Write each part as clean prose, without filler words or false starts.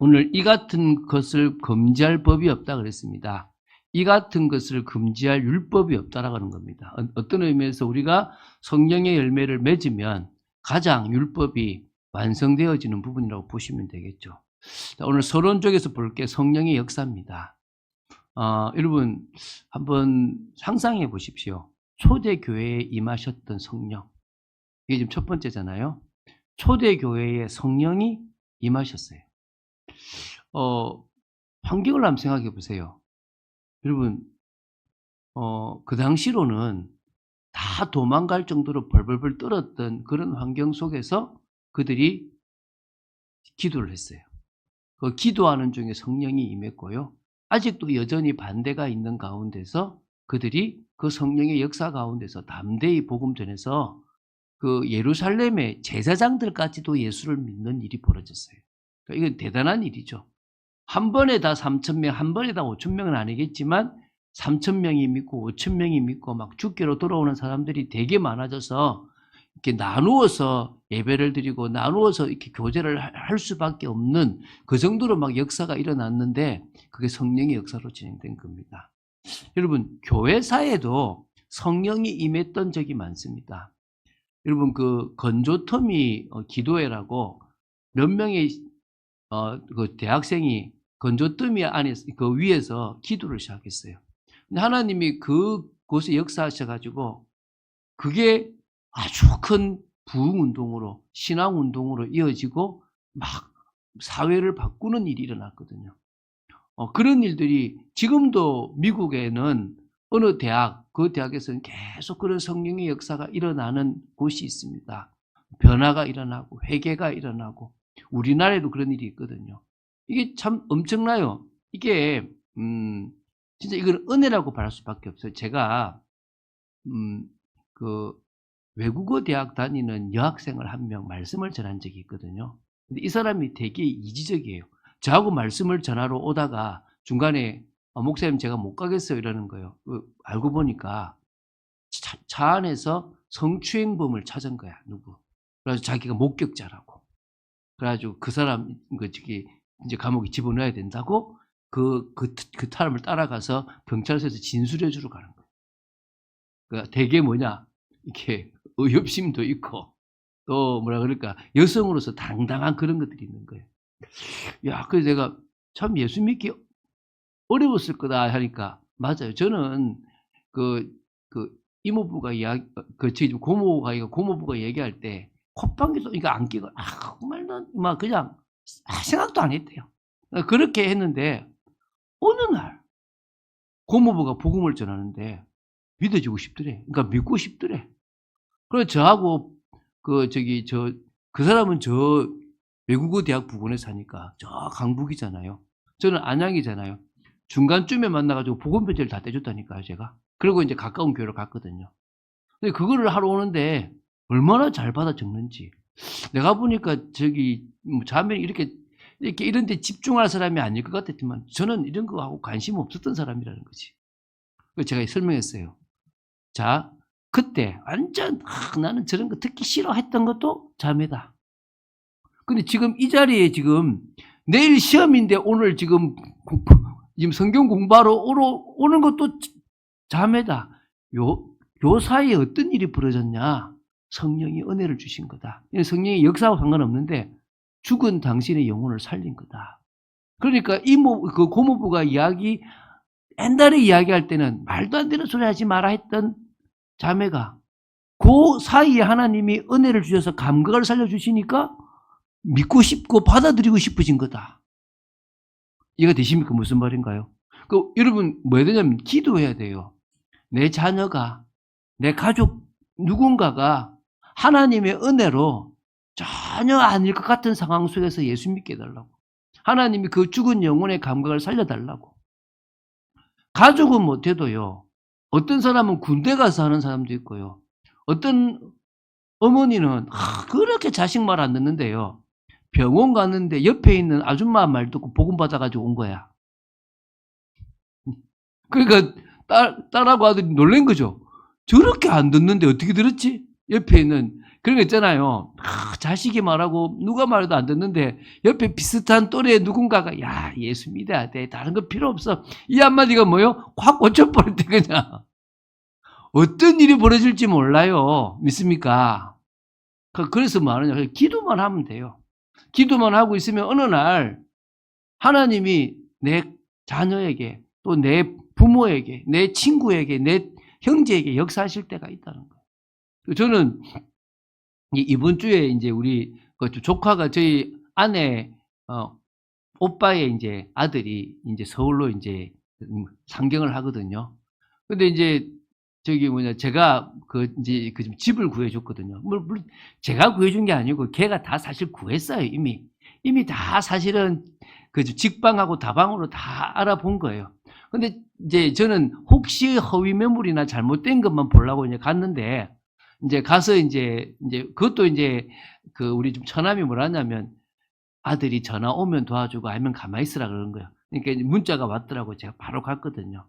오늘 이 같은 것을 금지할 법이 없다 그랬습니다. 이 같은 것을 금지할 율법이 없다라고 하는 겁니다. 어떤 의미에서 우리가 성령의 열매를 맺으면 가장 율법이 완성되어지는 부분이라고 보시면 되겠죠. 자, 오늘 서론 쪽에서 볼 게 성령의 역사입니다. 여러분 한번 상상해 보십시오. 초대교회에 임하셨던 성령, 이게 지금 첫 번째잖아요. 초대교회에 성령이 임하셨어요. 환경을 한번 생각해 보세요. 여러분, 그 당시로는 다 도망갈 정도로 벌벌벌 떨었던 그런 환경 속에서 그들이 기도를 했어요. 그 기도하는 중에 성령이 임했고요. 아직도 여전히 반대가 있는 가운데서 그들이 그 성령의 역사 가운데서 담대히 복음 전해서 그 예루살렘의 제사장들까지도 예수를 믿는 일이 벌어졌어요. 그러니까 이건 대단한 일이죠. 한 번에 다 3,000명, 한 번에 다 5,000명은 아니겠지만 3,000명이 믿고 5,000명이 믿고 막 죽게로 돌아오는 사람들이 되게 많아져서 이렇게 나누어서 예배를 드리고 나누어서 이렇게 교제를 할 수밖에 없는 그 정도로 막 역사가 일어났는데 그게 성령의 역사로 진행된 겁니다. 여러분, 교회사에도 성령이 임했던 적이 많습니다. 여러분, 그 건조터미 기도회라고 몇 명의 그 대학생이 건조더미 안에서 그 위에서 기도를 시작했어요. 근데 하나님이 그곳에 역사하셔가지고 그게 아주 큰 부흥운동으로 신앙운동으로 이어지고 막 사회를 바꾸는 일이 일어났거든요. 그런 일들이 지금도 미국에는 어느 대학, 그 대학에서는 계속 그런 성령의 역사가 일어나는 곳이 있습니다. 변화가 일어나고 회개가 일어나고 우리나라에도 그런 일이 있거든요. 이게 참 엄청나요. 이게 진짜 이건 은혜라고 말할 수밖에 없어요. 제가 그 외국어 대학 다니는 여학생을 한 명 말씀을 전한 적이 있거든요. 근데 이 사람이 되게 이지적이에요. 저하고 말씀을 전하러 오다가 중간에 목사님 제가 못 가겠어요 이러는 거예요. 알고 보니까 차 안에서 성추행범을 찾은 거야. 누구. 그래서 자기가 목격자라고. 그래가지고 그 사람 이제 감옥에 집어넣어야 된다고 그 사람을 따라가서 경찰서에서 진술해 주러 가는 거예요. 그러니까 되게 뭐냐 이렇게 의협심도 있고 또 뭐라 그럴까 여성으로서 당당한 그런 것들이 있는 거예요. 야, 그래서 내가 참 예수 믿기 어려웠을 거다 하니까 맞아요. 저는 그 이모부가 고모부가 얘기할 때 콧방귀도 이거 안 끼고 정말 막 그냥 생각도 안 했대요. 그렇게 했는데 어느 날 고모부가 복음을 전하는데 믿어지고 싶더래. 그러니까 믿고 싶더래. 그래서 저하고 그 사람은 저 외국어 대학 부근에 사니까 저 강북이잖아요. 저는 안양이잖아요. 중간쯤에 만나가지고 복음 편지를 다 떼줬다니까요, 제가. 그리고 이제 가까운 교회로 갔거든요. 근데 그거를 하러 오는데 얼마나 잘 받아 적는지. 내가 보니까 자매는 이렇게 이런 데 집중할 사람이 아닐 것 같았지만 저는 이런 거하고 관심 없었던 사람이라는 거지. 그래서 제가 설명했어요. 자, 그때 완전 나는 저런 거 듣기 싫어했던 것도 자매다. 근데 지금 이 자리에 지금 내일 시험인데 오늘 지금 성경 공부하러 오는 것도 자매다. 요 사이에 어떤 일이 벌어졌냐? 성령이 은혜를 주신 거다. 성령의 역사와 상관없는데 죽은 당신의 영혼을 살린 거다. 그러니까 그 고모부가 옛날에 이야기할 때는 말도 안 되는 소리 하지 마라 했던 자매가 그 사이에 하나님이 은혜를 주셔서 감각을 살려주시니까 믿고 싶고 받아들이고 싶으신 거다. 이해가 되십니까? 무슨 말인가요? 여러분 뭐 해야 되냐면 기도해야 돼요. 내 자녀가, 내 가족 누군가가 하나님의 은혜로 전혀 아닐 것 같은 상황 속에서 예수 믿게 해달라고. 하나님이 그 죽은 영혼의 감각을 살려달라고. 가족은 못해도요. 어떤 사람은 군대 가서 하는 사람도 있고요. 어떤 어머니는 그렇게 자식 말 안 듣는데요. 병원 갔는데 옆에 있는 아줌마 말 듣고 복음 받아가지고 온 거야. 그러니까 딸하고 아들이 놀란 거죠. 저렇게 안 듣는데 어떻게 들었지? 옆에 있는 그런 거 있잖아요. 자식이 말하고 누가 말해도 안 듣는데 옆에 비슷한 또래 누군가가 야 예수 믿어야 돼. 다른 거 필요 없어. 이 한마디가 뭐요? 확 꽂혀버릴 때 그냥. 어떤 일이 벌어질지 몰라요. 믿습니까? 그래서 말하냐. 기도만 하면 돼요. 기도만 하고 있으면 어느 날 하나님이 내 자녀에게 또 내 부모에게 내 친구에게 내 형제에게 역사하실 때가 있다는 거예요. 저는 이번 주에 이제 우리 조카가 저희 아내 오빠의 이제 아들이 이제 서울로 이제 상경을 하거든요. 근데 이제 제가 이제 집을 구해줬거든요. 물론 제가 구해준 게 아니고 걔가 다 사실 구했어요, 이미. 이미 다 사실은 직방하고 다방으로 다 알아본 거예요. 근데 이제 저는 혹시 허위 매물이나 잘못된 것만 보려고 이제 갔는데, 이제 가서 이제 그것도 이제 우리 좀 처남이 뭐라 하냐면 아들이 전화 오면 도와주고 아니면 가만히 있으라 그러는 거예요. 그러니까 문자가 왔더라고. 제가 바로 갔거든요.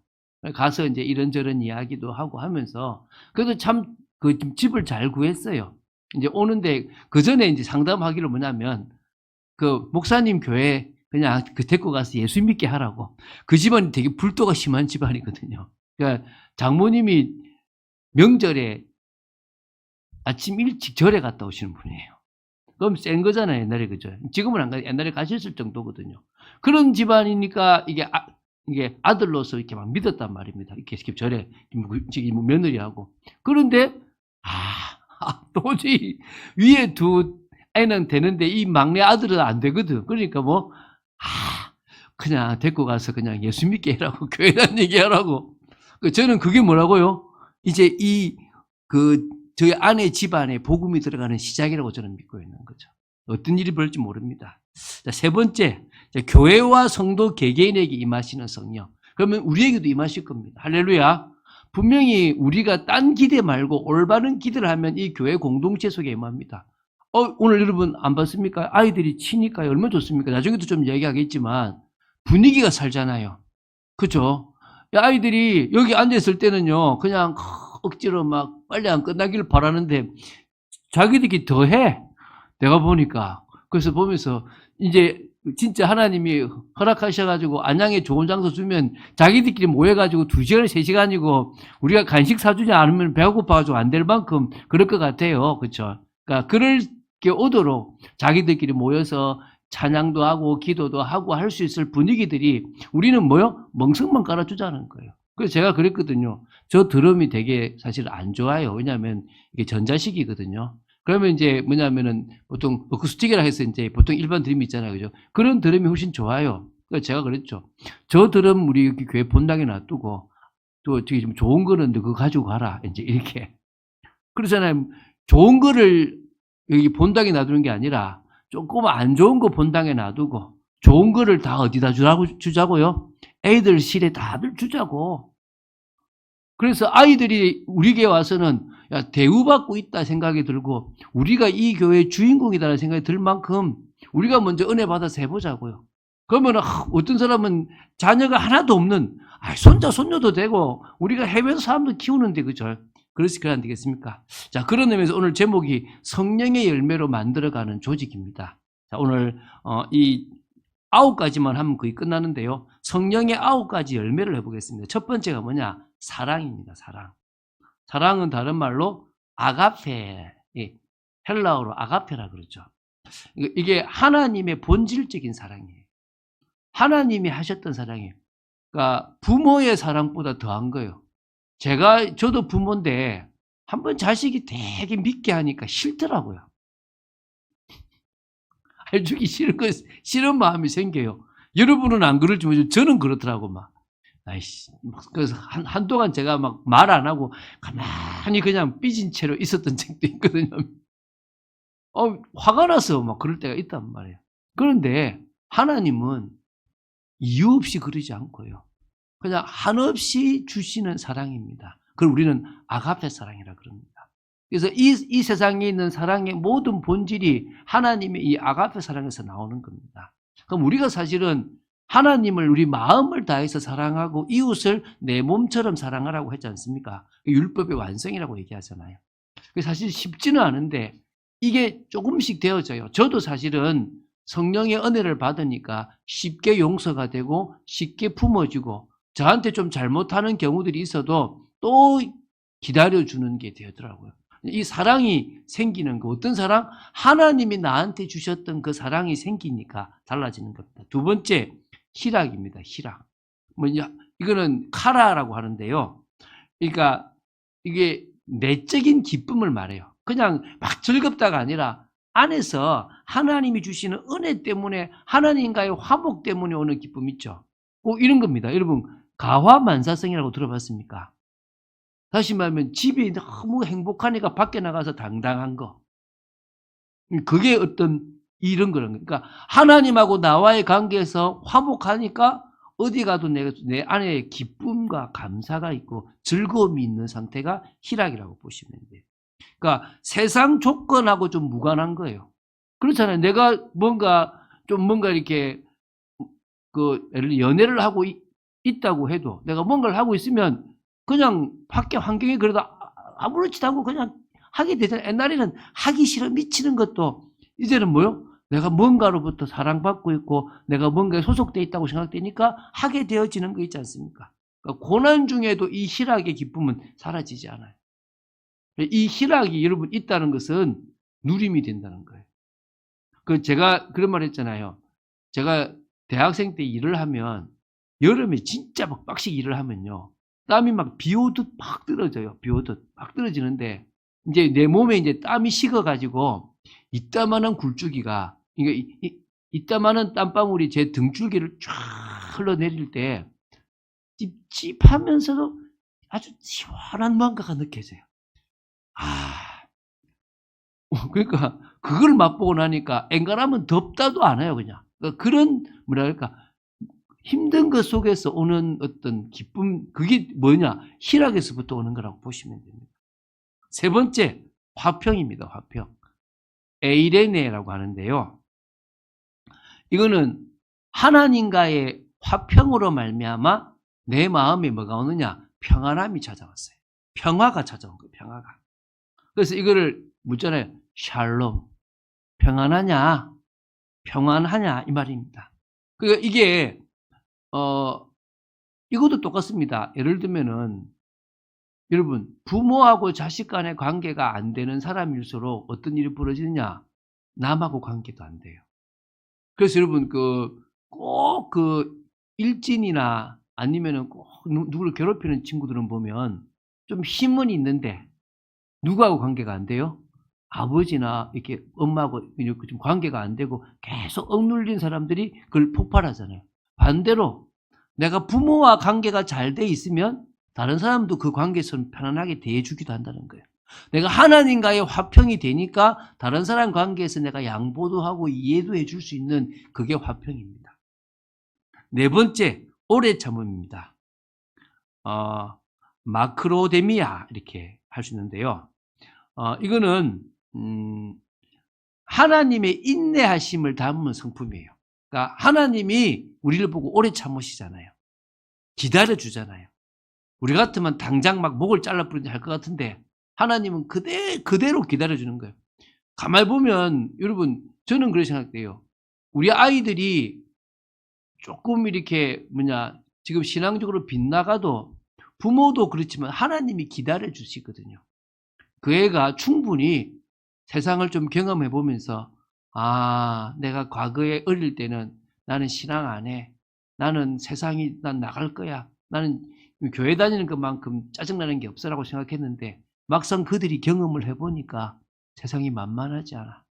가서 이제 이런저런 이야기도 하고 하면서 그래도 참 집을 잘 구했어요. 이제 오는데 그 전에 이제 상담하기로 뭐냐면 목사님 교회 그냥 데리고 가서 예수 믿게 하라고. 그 집안이 되게 불도가 심한 집안이거든요. 그러니까 장모님이 명절에 아침 일찍 절에 갔다 오시는 분이에요. 그럼 센 거잖아요, 옛날에. 그죠? 지금은 안 가요. 옛날에 가셨을 정도거든요. 그런 집안이니까 이게 아들로서 이렇게 막 믿었단 말입니다. 이렇게 절에 며느리하고. 그런데 도저히 위에 두 애는 되는데 이 막내 아들은 안 되거든. 그러니까 그냥 데리고 가서 그냥 예수 믿게 해라고, 교회 다니는 얘기하라고. 저는 그게 뭐라고요? 이제 저희 아내 집안에 복음이 들어가는 시작이라고 저는 믿고 있는 거죠. 어떤 일이 벌지 모릅니다. 자, 세 번째, 교회와 성도 개개인에게 임하시는 성령. 그러면 우리에게도 임하실 겁니다. 할렐루야. 분명히 우리가 딴 기대 말고 올바른 기대를 하면 이 교회 공동체 속에 임합니다. 오늘 여러분 안 봤습니까? 아이들이 치니까 얼마나 좋습니까? 나중에도 좀 이야기하겠지만 분위기가 살잖아요. 그죠? 아이들이 여기 앉아있을 때는요, 그냥 억지로 막 빨리 안 끝나기를 바라는데 자기들이 더 해. 내가 보니까. 그래서 보면서 이제 진짜 하나님이 허락하셔가지고 안양에 좋은 장소 주면 자기들끼리 모여가지고 2시간, 3시간이고 우리가 간식 사주지 않으면 배가 고파가지고 안 될 만큼 그럴 것 같아요. 그렇죠? 그러니까 그럴 게 오도록 자기들끼리 모여서 찬양도 하고 기도도 하고 할 수 있을 분위기들이 우리는 멍석만 깔아주자는 거예요. 그래서 제가 그랬거든요. 저 드럼이 되게 사실 안 좋아요. 왜냐하면 이게 전자식이거든요. 그러면 이제 뭐냐면은 보통 어쿠스틱이라 해서 이제 보통 일반 드럼이 있잖아요. 그죠? 그런 드럼이 훨씬 좋아요. 그래서 제가 그랬죠. 저 드럼 우리 여기 교회 본당에 놔두고 또 되게 좀 좋은 거는 그거 가지고 가라. 이제 이렇게. 그러잖아요. 좋은 거를 여기 본당에 놔두는 게 아니라 조금 안 좋은 거 본당에 놔두고 좋은 거를 다 어디다 주자고요? 애들 실에 다들 주자고. 그래서 아이들이 우리 교회 와서는 대우받고 있다 생각이 들고 우리가 이 교회의 주인공이다라는 생각이 들 만큼 우리가 먼저 은혜 받아서 해보자고요. 그러면 어떤 사람은 자녀가 하나도 없는 손자 손녀도 되고 우리가 해외에서 사람도 키우는데 그죠? 그래야 안 되겠습니까? 자, 그런 의미에서 오늘 제목이 성령의 열매로 만들어가는 조직입니다. 자, 오늘 이 9가지만 하면 거의 끝나는데요. 성령의 9가지 열매를 해보겠습니다. 첫 번째가 뭐냐? 사랑입니다. 사랑. 사랑은 다른 말로 아가페, 헬라어로 아가페라 그러죠. 이게 하나님의 본질적인 사랑이에요. 하나님이 하셨던 사랑이에요. 그러니까 부모의 사랑보다 더한 거예요. 저도 부모인데 한번 자식이 되게 믿게 하니까 싫더라고요. 해주기 싫은 마음이 생겨요. 여러분은 안 그럴지 모르지만 저는 그렇더라고 막. 그래서 한동안 제가 막 말 안 하고 가만히 그냥 삐진 채로 있었던 적도 있거든요. 화가 나서 막 그럴 때가 있단 말이에요. 그런데 하나님은 이유 없이 그러지 않고요. 그냥 한없이 주시는 사랑입니다. 그걸 우리는 아가페 사랑이라 그럽니다. 그래서 이 세상에 있는 사랑의 모든 본질이 하나님의 이 아가페 사랑에서 나오는 겁니다. 그럼 우리가 사실은 하나님을 우리 마음을 다해서 사랑하고 이웃을 내 몸처럼 사랑하라고 했지 않습니까? 율법의 완성이라고 얘기하잖아요. 사실 쉽지는 않은데 이게 조금씩 되어져요. 저도 사실은 성령의 은혜를 받으니까 쉽게 용서가 되고 쉽게 품어지고 저한테 좀 잘못하는 경우들이 있어도 또 기다려주는 게 되더라고요. 이 사랑이 생기는 거, 어떤 사랑? 하나님이 나한테 주셨던 그 사랑이 생기니까 달라지는 겁니다. 두 번째, 희락입니다. 희락. 이거는 카라라고 하는데요. 그러니까 이게 내적인 기쁨을 말해요. 그냥 막 즐겁다가 아니라 안에서 하나님이 주시는 은혜 때문에 하나님과의 화목 때문에 오는 기쁨 있죠. 이런 겁니다. 여러분, 가화만사성이라고 들어봤습니까? 다시 말하면 집이 너무 행복하니까 밖에 나가서 당당한 거. 그게 어떤 이런 거는 그러니까 하나님하고 나와의 관계에서 화목하니까 어디 가도 내 안에 기쁨과 감사가 있고 즐거움이 있는 상태가 희락이라고 보시면 돼요. 그러니까 세상 조건하고 좀 무관한 거예요. 그렇잖아요. 내가 뭔가 이렇게 예를 들어 연애를 하고 있다고 해도 내가 뭔가를 하고 있으면 그냥 밖에 환경이 그래도 아무렇지도 않고 그냥 하게 되잖아요. 옛날에는 하기 싫어 미치는 것도 이제는 뭐요? 내가 뭔가로부터 사랑받고 있고 내가 뭔가에 소속돼 있다고 생각되니까 하게 되어지는 거 있지 않습니까? 그러니까 고난 중에도 이 희락의 기쁨은 사라지지 않아요. 이 희락이 여러분 있다는 것은 누림이 된다는 거예요. 제가 그런 말 했잖아요. 제가 대학생 때 일을 하면 여름에 진짜 막 빡시게 일을 하면요. 땀이 막 비 오듯 막 떨어져요. 비 오듯 막 떨어지는데 이제 내 몸에 이제 땀이 식어가지고 이따만한 굴주기가 그러니까 이따만한 땀방울이 제 등줄기를 쫙 흘러내릴 때 찝찝하면서도 아주 시원한 뭔가가 느껴져요. 그러니까 그걸 맛보고 나니까 앵간하면 덥다도 않아요, 그냥. 그런 뭐랄까 힘든 것 속에서 오는 어떤 기쁨, 그게 뭐냐? 희락에서부터 오는 거라고 보시면 됩니다. 세 번째, 화평입니다. 화평. 에이레네라고 하는데요. 이거는 하나님과의 화평으로 말미암아 내 마음에 뭐가 오느냐? 평안함이 찾아왔어요. 평화가 찾아온 거예요. 평화가. 그래서 이거를 묻잖아요. 샬롬. 평안하냐? 평안하냐? 이 말입니다. 그러니까 이게 이것도 똑같습니다. 예를 들면은 여러분 부모하고 자식 간의 관계가 안 되는 사람일수록 어떤 일이 벌어지느냐? 남하고 관계도 안 돼요. 그래서 여러분 꼭 일진이나 아니면은 꼭 누구를 괴롭히는 친구들은 보면 좀 힘은 있는데 누구하고 관계가 안 돼요? 아버지나 이렇게 엄마하고 이렇게 좀 관계가 안 되고 계속 억눌린 사람들이 그걸 폭발하잖아요. 반대로 내가 부모와 관계가 잘 돼 있으면 다른 사람도 그 관계에서 편안하게 대해주기도 한다는 거예요. 내가 하나님과의 화평이 되니까 다른 사람 관계에서 내가 양보도 하고 이해도 해줄 수 있는 그게 화평입니다. 네 번째, 오래 참음입니다. 마크로데미아 이렇게 할 수 있는데요. 이거는 하나님의 인내하심을 담은 성품이에요. 그러니까 하나님이 우리를 보고 오래 참으시잖아요. 기다려주잖아요. 우리 같으면 당장 막 목을 잘라버리지 할 것 같은데 하나님은 그대로 기다려주는 거예요. 가만히 보면 여러분 저는 그렇게 생각돼요. 우리 아이들이 조금 이렇게 지금 신앙적으로 빗나가도 부모도 그렇지만 하나님이 기다려주시거든요. 그 애가 충분히 세상을 좀 경험해 보면서 내가 과거에 어릴 때는 나는 신앙 안 해. 나는 난 나갈 거야. 나는 교회 다니는 것만큼 짜증나는 게 없어라고 생각했는데 막상 그들이 경험을 해보니까 세상이 만만하지 않아.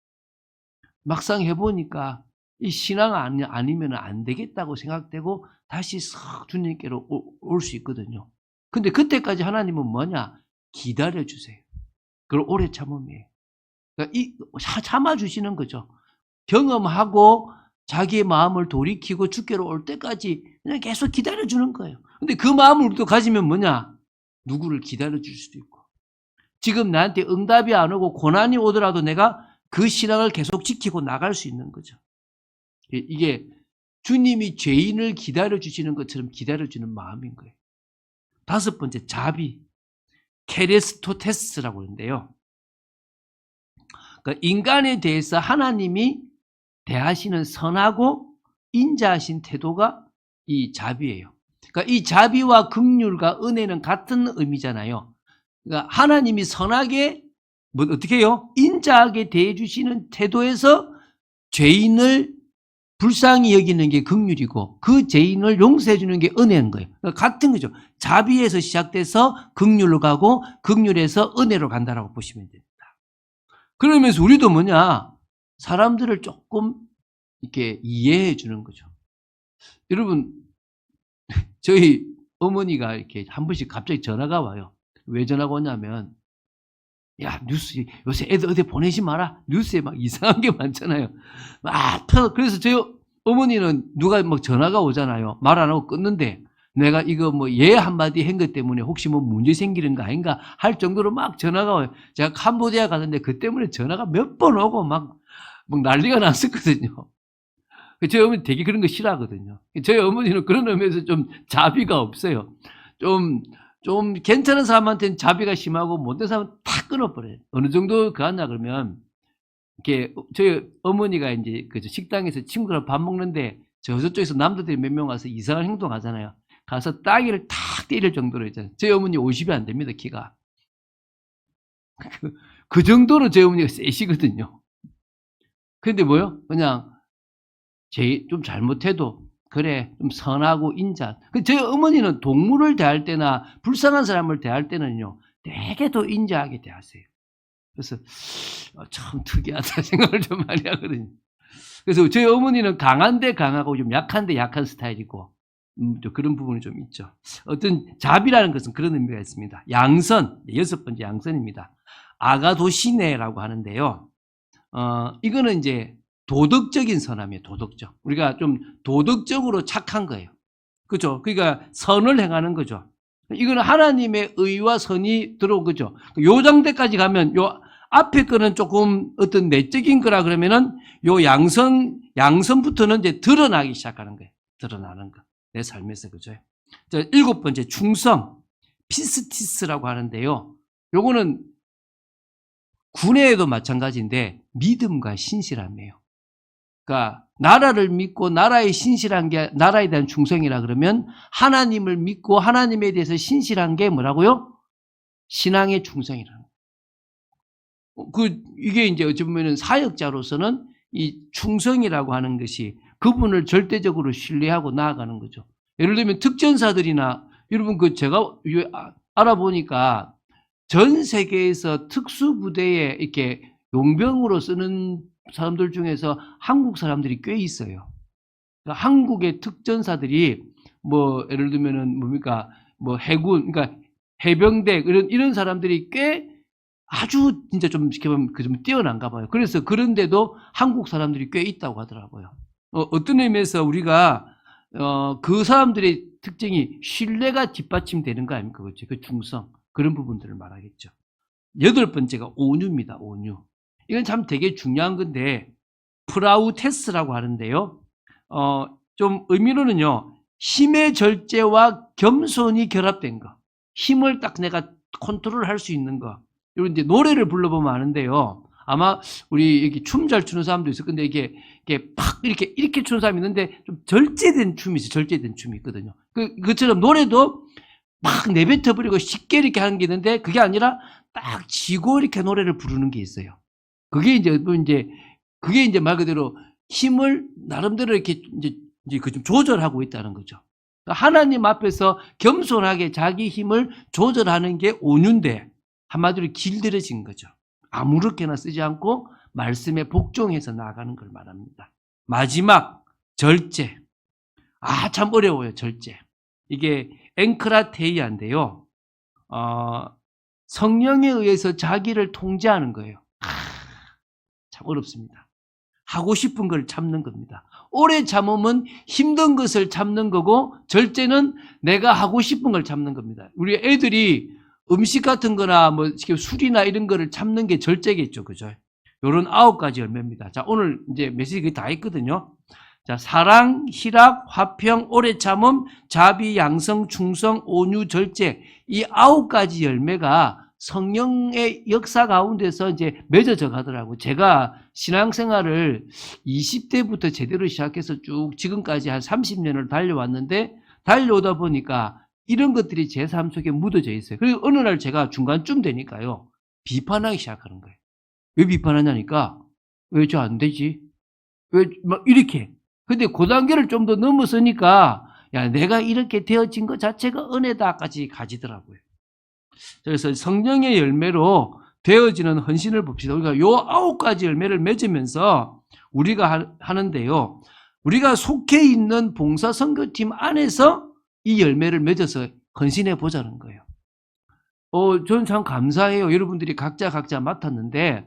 막상 해보니까 이 신앙 아니면 안 되겠다고 생각되고 다시 싹 주님께로 올 수 있거든요. 근데 그때까지 하나님은 뭐냐? 기다려주세요. 그걸 오래 참음이에요. 그러니까 참아주시는 거죠. 경험하고 자기의 마음을 돌이키고 주께로 올 때까지 그냥 계속 기다려주는 거예요. 근데 그 마음을 우리도 가지면 뭐냐? 누구를 기다려줄 수도 있고. 지금 나한테 응답이 안 오고 고난이 오더라도 내가 그 신앙을 계속 지키고 나갈 수 있는 거죠. 이게 주님이 죄인을 기다려주시는 것처럼 기다려주는 마음인 거예요. 다섯 번째, 자비. 케레스토테스라고 하는데요. 그러니까 인간에 대해서 하나님이 대하시는 선하고 인자하신 태도가 이 자비예요. 그러니까 이 자비와 긍휼과 은혜는 같은 의미잖아요. 그러니까 하나님이 선하게 뭐 어떻게 해요? 인자하게 대해 주시는 태도에서 죄인을 불쌍히 여기는 게 긍휼이고 그 죄인을 용서해 주는 게 은혜인 거예요. 그러니까 같은 거죠. 자비에서 시작돼서 긍휼로 가고 긍휼에서 은혜로 간다라고 보시면 됩니다. 그러면서 우리도 뭐냐? 사람들을 조금 이렇게 이해해 주는 거죠. 여러분, 저희 어머니가 이렇게 한 번씩 갑자기 전화가 와요. 왜 전화가 오냐면, 야, 뉴스, 요새 애들 어디 보내지 마라. 뉴스에 막 이상한 게 많잖아요. 그래서 저희 어머니는 누가 막 전화가 오잖아요. 말 안 하고 끊는데, 내가 이거 뭐 예 한마디 한 것 때문에 혹시 뭐 문제 생기는 거 아닌가 할 정도로 막 전화가 와요. 제가 캄보디아 갔는데 그 때문에 전화가 몇 번 오고 막 난리가 났었거든요. 저희 어머니 되게 그런 거 싫어하거든요. 저희 어머니는 그런 의미에서 좀 자비가 없어요. 좀 괜찮은 사람한테는 자비가 심하고 못된 사람은 다 끊어버려요. 어느 정도 가냐 그러면, 이렇게 저희 어머니가 이제 그 식당에서 친구랑 밥 먹는데 저쪽에서 남자들이 몇 명 와서 이상한 행동 하잖아요. 가서 따귀를 탁 때릴 정도로 있잖아요. 저희 어머니 50이 안 됩니다, 키가. 그 정도로 저희 어머니가 세시거든요. 근데 뭐요? 그냥 좀 잘못해도 그래 좀 선하고 인자. 저희 어머니는 동물을 대할 때나 불쌍한 사람을 대할 때는요 되게 더 인자하게 대하세요. 그래서 참 특이하다 생각을 좀 많이 하거든요. 그래서 저희 어머니는 강한데 강하고 좀 약한데 약한 스타일이고 또 그런 부분이 좀 있죠. 어떤 자비라는 것은 그런 의미가 있습니다. 양선, 6번째 양선입니다. 아가도시네라고 하는데요. 이거는 이제 도덕적인 선함이에요. 도덕적. 우리가 좀 도덕적으로 착한 거예요. 그죠? 그러니까 선을 행하는 거죠. 이거는 하나님의 의와 선이 들어온 거죠. 요 정도까지 가면 요 앞에 거는 조금 어떤 내적인 거라 그러면은 요 양선부터는 이제 드러나기 시작하는 거예요. 드러나는 거. 내 삶에서. 그죠? 자, 7번째 충성. 피스티스라고 하는데요. 요거는 군에도 마찬가지인데 믿음과 신실함이에요. 그러니까 나라를 믿고 나라에 신실한 게 나라에 대한 충성이라 그러면 하나님을 믿고 하나님에 대해서 신실한 게 뭐라고요? 신앙의 충성이라는 거예요. 이게 이제 어찌 보면은 사역자로서는 이 충성이라고 하는 것이 그분을 절대적으로 신뢰하고 나아가는 거죠. 예를 들면 특전사들이나 여러분 제가 알아보니까 전 세계에서 특수부대에 이렇게 용병으로 쓰는 사람들 중에서 한국 사람들이 꽤 있어요. 그러니까 한국의 특전사들이 뭐 예를 들면은 뭡니까 뭐 해군, 그러니까 해병대 이런 사람들이 꽤 아주 진짜 좀 지켜보면 좀 뛰어난가 봐요. 그래서 그런데도 한국 사람들이 꽤 있다고 하더라고요. 어떤 의미에서 우리가 그 사람들의 특징이 신뢰가 뒷받침되는 거 아닙니까? 그렇죠? 그 충성 그런 부분들을 말하겠죠. 8번째가 온유입니다. 온유. 이건 참 되게 중요한 건데 프라우테스라고 하는데요. 좀 의미로는요. 힘의 절제와 겸손이 결합된 거. 힘을 딱 내가 컨트롤할 수 있는 거. 이런 이제 노래를 불러보면 아는데요. 아마 우리 이렇게 춤 잘 추는 사람도 있을 건데 이게 팍 이렇게 추는 사람이 있는데 좀 절제된 춤이 있어요. 절제된 춤이 있거든요. 그처럼 노래도 막 내뱉어버리고 쉽게 이렇게 하는 게 있는데 그게 아니라 딱 쥐고 이렇게 노래를 부르는 게 있어요. 그게 이제 말 그대로 힘을 나름대로 이렇게 이제 그 좀 조절하고 있다는 거죠. 하나님 앞에서 겸손하게 자기 힘을 조절하는 게 온유인데 한마디로 길들여진 거죠. 아무렇게나 쓰지 않고 말씀에 복종해서 나아가는 걸 말합니다. 마지막 절제. 참 어려워요. 절제. 이게 앵크라테이아인데요. 성령에 의해서 자기를 통제하는 거예요. 참 어렵습니다. 하고 싶은 걸 참는 겁니다. 오래 참으면 힘든 것을 참는 거고 절제는 내가 하고 싶은 걸 참는 겁니다. 우리 애들이 음식 같은 거나 뭐 술이나 이런 거를 참는 게 절제겠죠. 그죠? 요런 9가지 열매입니다. 자, 오늘 이제 메시지 다 했거든요. 자, 사랑, 희락, 화평, 오래 참음, 자비, 양성, 충성, 온유, 절제. 이 9가지 열매가 성령의 역사 가운데서 이제 맺어져 가더라고요. 제가 신앙생활을 20대부터 제대로 시작해서 쭉 지금까지 한 30년을 달려왔는데, 달려오다 보니까 이런 것들이 제 삶 속에 묻어져 있어요. 그리고 어느 날 제가 중간쯤 되니까요, 비판하기 시작하는 거예요. 왜 비판하냐니까, 왜 저 안 되지? 왜 막 이렇게. 근데 그 단계를 좀 더 넘어서니까, 야, 내가 이렇게 되어진 것 자체가 은혜다까지 가지더라고요. 그래서 성령의 열매로 되어지는 헌신을 봅시다. 우리가 요 9가지 열매를 맺으면서 우리가 하는데요, 우리가 속해 있는 봉사 선교팀 안에서 이 열매를 맺어서 헌신해 보자는 거예요. 저는 참 감사해요. 여러분들이 각자 맡았는데,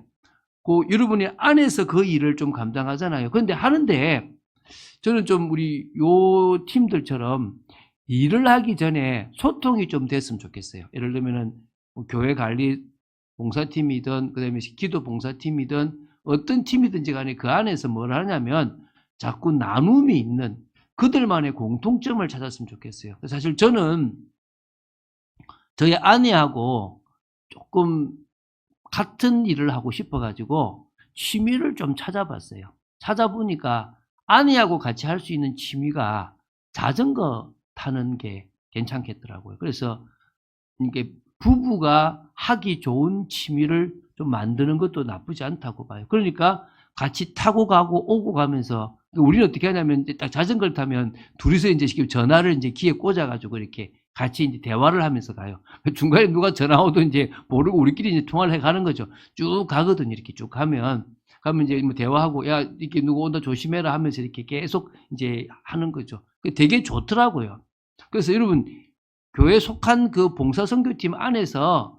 여러분이 안에서 그 일을 좀 감당하잖아요. 그런데 하는데, 저는 좀 우리 요 팀들처럼 일을 하기 전에 소통이 좀 됐으면 좋겠어요. 예를 들면은 교회 관리 봉사팀이든, 그 다음에 기도 봉사팀이든, 어떤 팀이든지 간에 그 안에서 뭘 하냐면 자꾸 나눔이 있는 그들만의 공통점을 찾았으면 좋겠어요. 사실 저는 저희 아내하고 조금 같은 일을 하고 싶어가지고 취미를 좀 찾아봤어요. 찾아보니까 아내하고 같이 할 수 있는 취미가 자전거 타는 게 괜찮겠더라고요. 그래서 이게 부부가 하기 좋은 취미를 좀 만드는 것도 나쁘지 않다고 봐요. 그러니까 같이 타고 가고 오고 가면서, 우리는 어떻게 하냐면 이제 딱 자전거를 타면 둘이서 이제 전화를 이제 귀에 꽂아가지고 이렇게 같이 이제 대화를 하면서 가요. 중간에 누가 전화 오도 이제 모르고 우리끼리 이제 통화를 해 가는 거죠. 쭉 가거든요. 이렇게 쭉 가면 이제 뭐 대화하고, 야, 이렇게 누구 온다 조심해라 하면서 이렇게 계속 이제 하는 거죠. 되게 좋더라고요. 그래서 여러분, 교회에 속한 그 봉사선교팀 안에서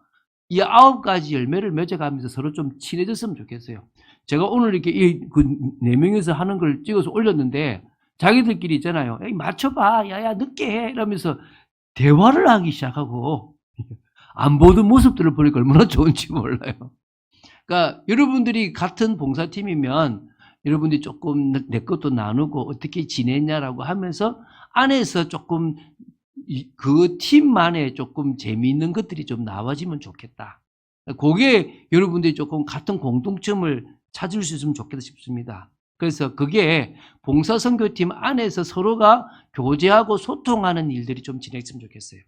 이 9가지 열매를 맺어가면서 서로 좀 친해졌으면 좋겠어요. 제가 오늘 이렇게 그 4명이서 하는 걸 찍어서 올렸는데, 자기들끼리 있잖아요. 야, 맞춰봐. 야야, 늦게 해. 이러면서 대화를 하기 시작하고, 안 보던 모습들을 보니까 얼마나 좋은지 몰라요. 그러니까 여러분들이 같은 봉사팀이면 여러분들이 조금 내 것도 나누고 어떻게 지냈냐라고 하면서 안에서 조금 그 팀만의 조금 재미있는 것들이 좀 나와지면 좋겠다. 그게 여러분들이 조금 같은 공통점을 찾을 수 있으면 좋겠다 싶습니다. 그래서 그게 봉사선교팀 안에서 서로가 교제하고 소통하는 일들이 좀 진행했으면 좋겠어요.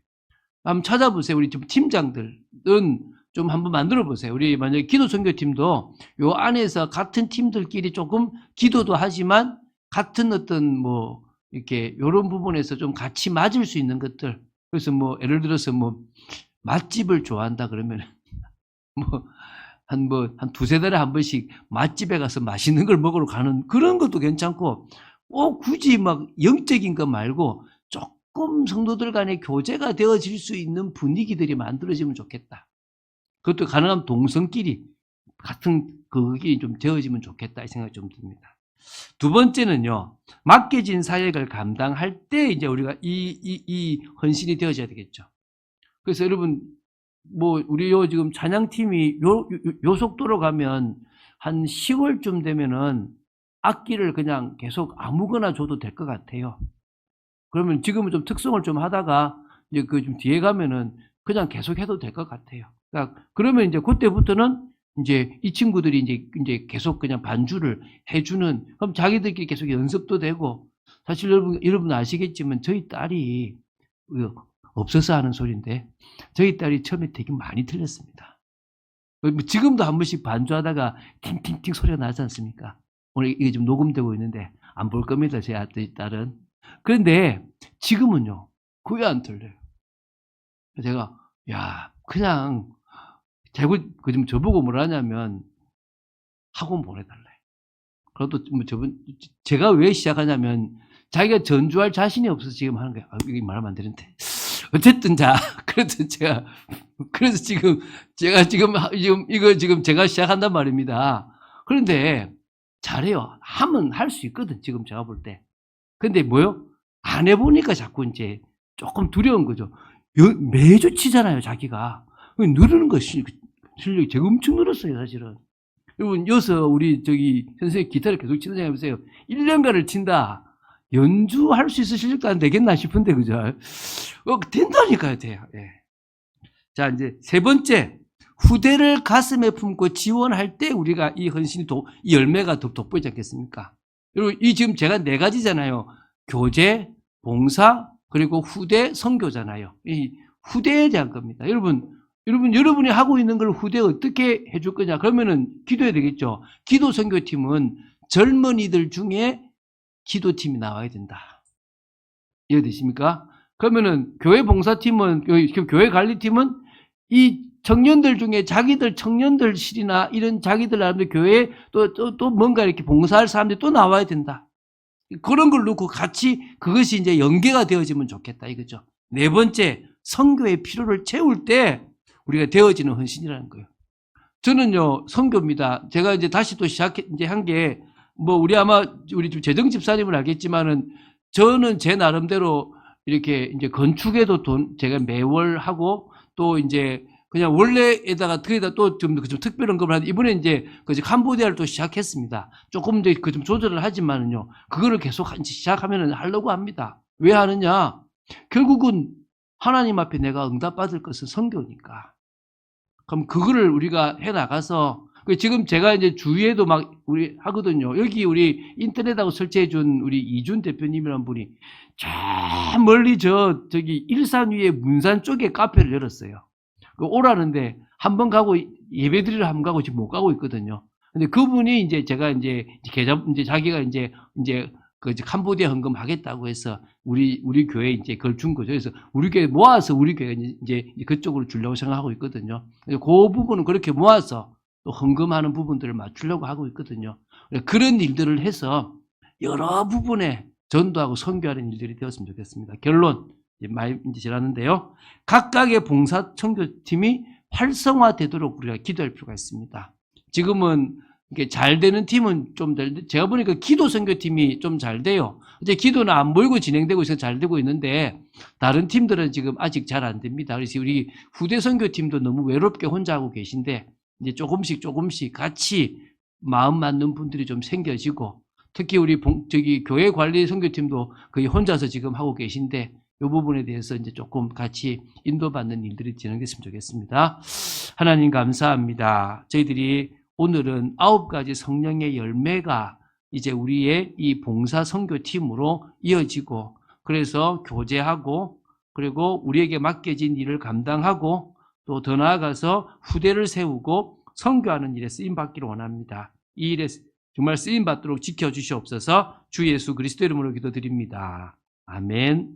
한번 찾아보세요. 우리 좀 팀장들은 좀 한번 만들어 보세요. 우리 만약에 기도 선교팀도 요 안에서 같은 팀들끼리 조금 기도도 하지만 같은 어떤 뭐 이렇게 요런 부분에서 좀 같이 맞을 수 있는 것들. 그래서 뭐 예를 들어서 뭐 맛집을 좋아한다 그러면 한 두세 달에 한 번씩 맛집에 가서 맛있는 걸 먹으러 가는 그런 것도 괜찮고, 굳이 막 영적인 거 말고 조금 성도들 간에 교제가 되어질 수 있는 분위기들이 만들어지면 좋겠다. 그것도 가능하면 동성끼리 같은 그게 좀 되어지면 좋겠다 이 생각이 좀 듭니다. 두 번째는요, 맡겨진 사역을 감당할 때 이제 우리가 이 헌신이 되어져야 되겠죠. 그래서 여러분, 뭐 우리 지금 찬양팀이 요 속도로 가면 한 10월쯤 되면은 악기를 그냥 계속 아무거나 줘도 될 것 같아요. 그러면 지금은 좀 특성을 좀 하다가 이제 그 좀 뒤에 가면은 그냥 계속 해도 될 것 같아요. 그러니까 그러면 이제 그때부터는 이제 이 친구들이 이제 계속 그냥 반주를 해주는, 그럼 자기들끼리 계속 연습도 되고. 사실 여러분 아시겠지만 저희 딸이 없어서 하는 소리인데, 저희 딸이 처음에 되게 많이 틀렸습니다. 지금도 한 번씩 반주하다가 팅팅팅 소리가 나지 않습니까? 오늘 이게 좀 녹음되고 있는데 안 볼 겁니다, 제 딸은. 그런데 지금은요, 그게 안 틀려요. 제가, 야, 그냥 좀 저보고 뭐라 하냐면 학원 보내달래. 그래도 뭐 제가 왜 시작하냐면 자기가 전주할 자신이 없어서 지금 하는 거야. 이게 말하면 안 되는데. 어쨌든 그래서 제가 지금 제가 시작한단 말입니다. 그런데 잘해요. 하면 할 수 있거든, 지금 제가 볼 때. 근데 뭐요? 안 해보니까 자꾸 이제 조금 두려운 거죠. 매주 치잖아요, 자기가. 누르는 거 실력이 제가 엄청 늘었어요, 사실은. 여러분, 여기서 우리 선생님 기타를 계속 치는 생각 해보세요. 1년간을 친다. 연주할 수 있을 실력도 안 되겠나 싶은데, 그죠? 된다니까요, 돼요. 예. 자, 이제 세 번째. 후대를 가슴에 품고 지원할 때 우리가 이 헌신이 이 열매가 더 돋보이지 않겠습니까? 그리고 이 지금 제가 4가지잖아요. 교제, 봉사, 그리고 후대, 선교잖아요. 이 후대에 대한 겁니다. 여러분이 하고 있는 걸 후대에 어떻게 해줄 거냐? 그러면은 기도해야 되겠죠. 기도 선교팀은 젊은이들 중에 기도팀이 나와야 된다. 이해되십니까? 그러면은 교회 봉사팀은, 교회 관리팀은 이 청년들 중에 자기들 청년들실이나 이런 자기들 나름대로 교회에 또 뭔가 이렇게 봉사할 사람들이 또 나와야 된다. 그런 걸 놓고 같이 그것이 이제 연계가 되어지면 좋겠다 이거죠. 4번째, 선교의 필요를 채울 때 우리가 되어지는 헌신이라는 거예요. 저는요, 선교입니다. 제가 이제 다시 또 한 게, 우리 재정 집사님은 알겠지만은, 저는 제 나름대로 이렇게 이제 건축에도 제가 매월 하고, 또 이제 그냥 원래에다가 또 좀 특별한 걸 하는데, 이번에 이제 캄보디아를 또 시작했습니다. 조금 이제 좀 조절을 하지만은요, 그거를 계속 시작하면은 하려고 합니다. 왜 하느냐? 결국은 하나님 앞에 내가 응답받을 것은 선교니까. 그럼 그거를 우리가 해 나가서, 지금 제가 이제 주위에도 막 우리 하거든요. 여기 우리 인터넷하고 설치해 준 우리 이준 대표님이라는 분이 저 멀리 저기 일산 위에 문산 쪽에 카페를 열었어요. 오라는데 한번 가고 예배드리러 한번 가고 지금 못 가고 있거든요. 근데 그분이 이제 제가 이제 자기가 이제 캄보디아 헌금하겠다고 해서 우리 교회에 이제 그걸 준 거죠. 그래서 우리 교회 모아서 우리 교회가 이제 그쪽으로 주려고 생각하고 있거든요. 그 부분은 그렇게 모아서 또 헌금하는 부분들을 맞추려고 하고 있거든요. 그런 일들을 해서 여러 부분에 전도하고 선교하는 일들이 되었으면 좋겠습니다. 결론, 이제 지났는데요. 각각의 봉사 선교팀이 활성화되도록 우리가 기도할 필요가 있습니다. 지금은 이게 잘 되는 팀은 제가 보니까 기도 선교팀이 좀 잘 돼요. 이제 기도는 안 보이고 진행되고 있어서 잘 되고 있는데, 다른 팀들은 지금 아직 잘 안 됩니다. 그래서 우리 후대 선교팀도 너무 외롭게 혼자 하고 계신데, 이제 조금씩 같이 마음 맞는 분들이 좀 생겨지고, 특히 우리 교회 관리 선교팀도 거의 혼자서 지금 하고 계신데, 이 부분에 대해서 이제 조금 같이 인도받는 일들이 진행됐으면 좋겠습니다. 하나님 감사합니다. 저희들이 오늘은 9가지 성령의 열매가 이제 우리의 이 봉사 선교팀으로 이어지고, 그래서 교제하고, 그리고 우리에게 맡겨진 일을 감당하고, 또 더 나아가서 후대를 세우고 선교하는 일에 쓰임받기를 원합니다. 이 일에 정말 쓰임받도록 지켜주시옵소서. 주 예수 그리스도 이름으로 기도드립니다. 아멘.